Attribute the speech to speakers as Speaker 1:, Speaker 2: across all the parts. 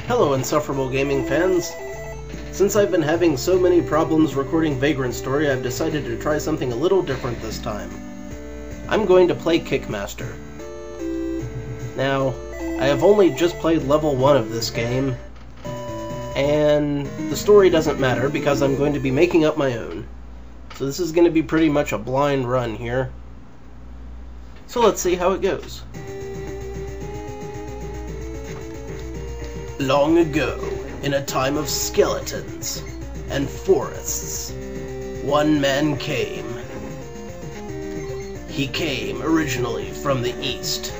Speaker 1: Hello, insufferable gaming fans! Since I've been having so many problems recording Vagrant story, I've decided to try something a little different this time. I'm going to play Kickmaster. Now, I have only just played level 1 of this game, and the story doesn't matter because I'm going to be making up my own. So this is going to be pretty much a blind run here. So let's see how it goes. Long ago, in a time of skeletons and forests, one man came. He came originally from the east,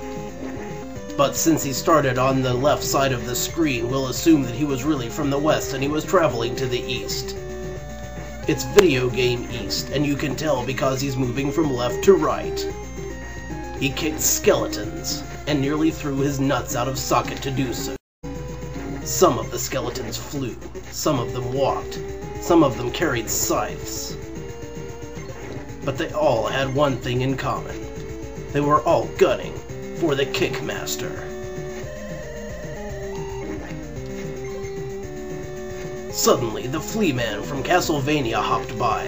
Speaker 1: but since he started on the left side of the screen, we'll assume that he was really from the west and he was traveling to the east. It's video game east, and you can tell because he's moving from left to right. He kicked skeletons and nearly threw his nuts out of socket to do so. Some of the skeletons flew, some of them walked, some of them carried scythes. But they all had one thing in common. They were all gunning for the Kickmaster. Suddenly, the Flea Man from Castlevania hopped by,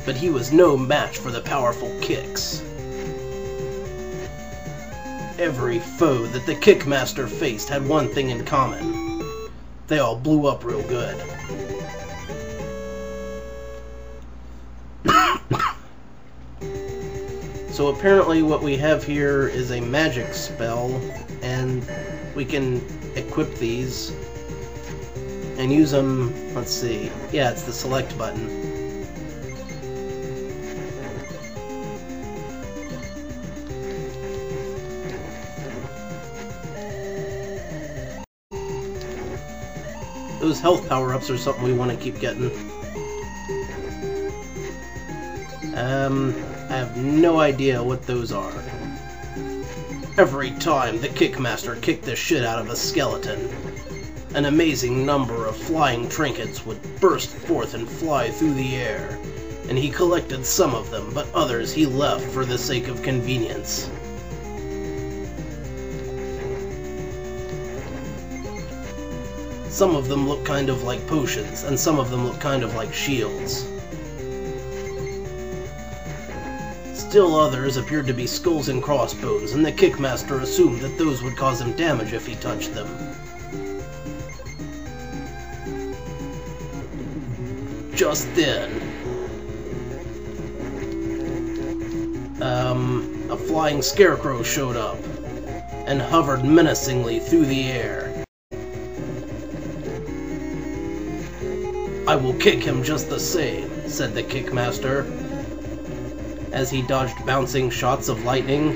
Speaker 1: but he was no match for the powerful kicks. Every foe that the Kickmaster faced had one thing in common. They all blew up real good. So apparently what we have here is a magic spell, and we can equip these and use them. Let's see. Yeah, it's the select button. Those health power-ups are something we want to keep getting. I have no idea what those are. Every time the Kickmaster kicked the shit out of a skeleton, an amazing number of flying trinkets would burst forth and fly through the air, and he collected some of them, but others he left for the sake of convenience. Some of them look kind of like potions, and some of them look kind of like shields. Still others appeared to be skulls and crossbones, and the Kickmaster assumed that those would cause him damage if he touched them. Just then, a flying scarecrow showed up, and hovered menacingly through the air. "I will kick him just the same," said the Kickmaster, as he dodged bouncing shots of lightning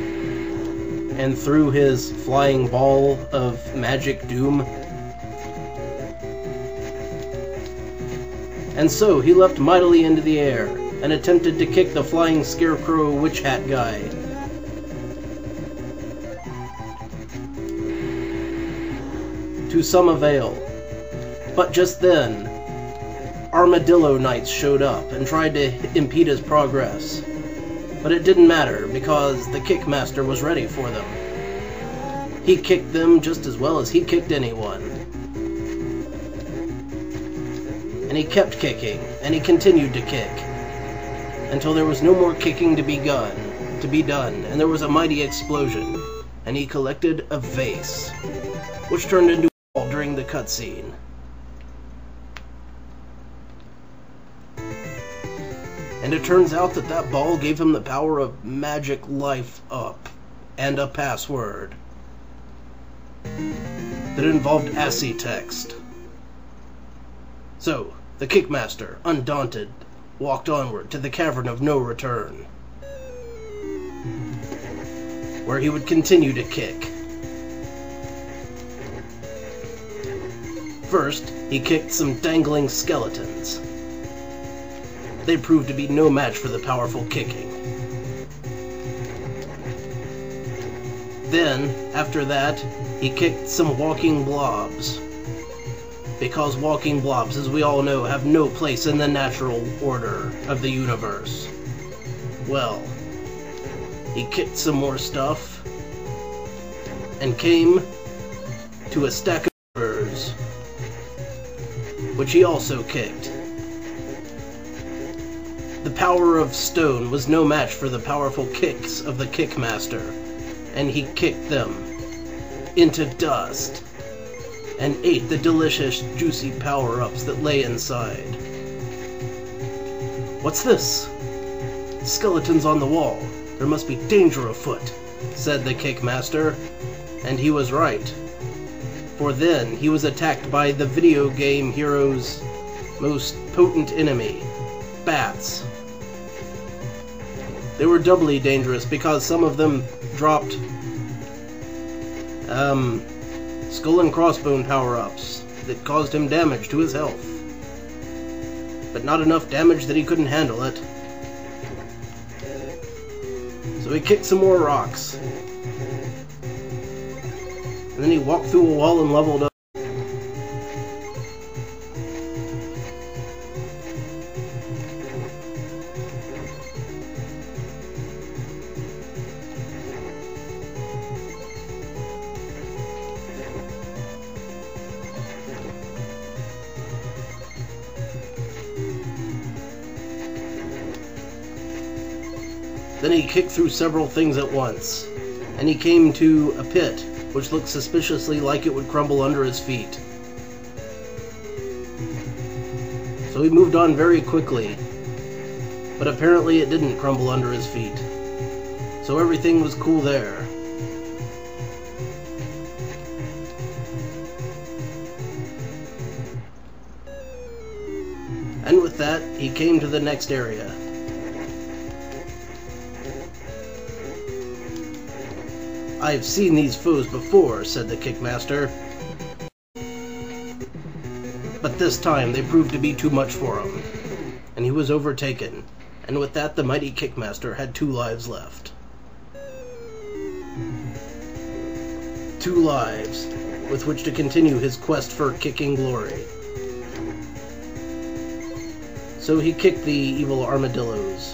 Speaker 1: and threw his flying ball of magic doom. And so he leapt mightily into the air and attempted to kick the flying scarecrow witch hat guy. To some avail. But just then, Armadillo Knights showed up and tried to impede his progress. But it didn't matter because the Kickmaster was ready for them. He kicked them just as well as he kicked anyone. And he kept kicking, and he continued to kick, until there was no more kicking to be done, and there was a mighty explosion, and he collected a vase, which turned into a ball during the cutscene. And it turns out that that ball gave him the power of magic life up, and a password that involved ASCII text. So, the Kickmaster, undaunted, walked onward to the Cavern of No Return, where he would continue to kick. First, he kicked some dangling skeletons. They proved to be no match for the powerful kicking. Then, after that, he kicked some walking blobs. Because walking blobs, as we all know, have no place in the natural order of the universe. Well, he kicked some more stuff, and came to a stack of mirrors armadillos, which he also kicked. The power of stone was no match for the powerful kicks of the Kickmaster, and he kicked them into dust and ate the delicious, juicy power-ups that lay inside. "What's this? Skeletons on the wall. There must be danger afoot," said the Kickmaster, and he was right. For then he was attacked by the video game hero's most potent enemy, bats. They were doubly dangerous because some of them dropped skull and crossbone power-ups that caused him damage to his health, but not enough damage that he couldn't handle it. So he kicked some more rocks, and then he walked through a wall and leveled up. Then he kicked through several things at once, and he came to a pit which looked suspiciously like it would crumble under his feet. So he moved on very quickly, but apparently it didn't crumble under his feet. So everything was cool there. And with that, he came to the next area. "I've seen these foes before," said the Kickmaster. But this time they proved to be too much for him, and he was overtaken. And with that, the mighty Kickmaster had 2 lives left. 2 lives with which to continue his quest for kicking glory. So he kicked the evil armadillos,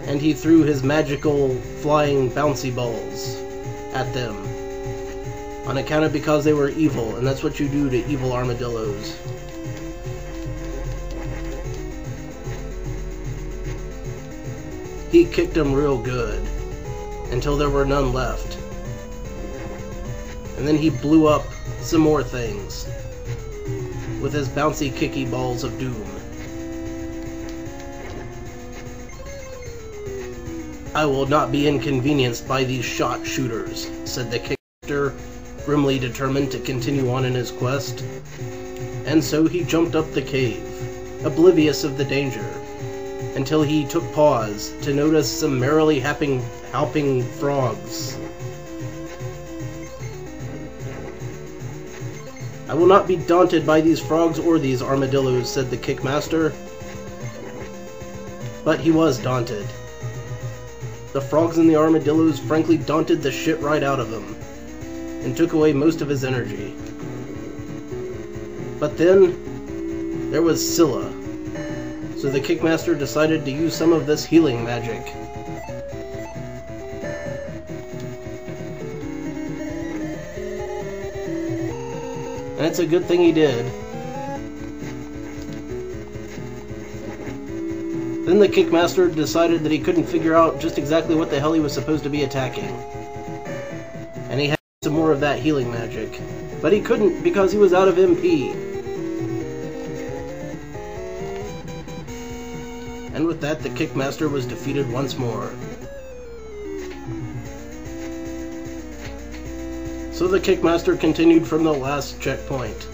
Speaker 1: and he threw his magical flying bouncy balls at them on account of because they were evil, and that's what you do to evil armadillos. He kicked them real good until there were none left, and then he blew up some more things with his bouncy kicky balls of doom. "I will not be inconvenienced by these shot shooters," said the Kickmaster, grimly determined to continue on in his quest. And so he jumped up the cave, oblivious of the danger, until he took pause to notice some merrily hopping frogs. "I will not be daunted by these frogs or these armadillos," said the Kickmaster. But he was daunted. The frogs and the armadillos frankly daunted the shit right out of him, and took away most of his energy. But then, there was Scylla, so the Kickmaster decided to use some of this healing magic. And it's a good thing he did. Then the Kickmaster decided that he couldn't figure out just exactly what the hell he was supposed to be attacking. And he had some more of that healing magic. But he couldn't because he was out of MP. And with that, the Kickmaster was defeated once more. So the Kickmaster continued from the last checkpoint.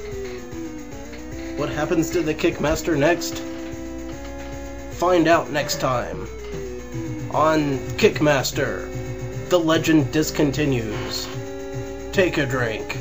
Speaker 1: What happens to the Kickmaster next? Find out next time on Kickmaster, the legend discontinues. Take a drink.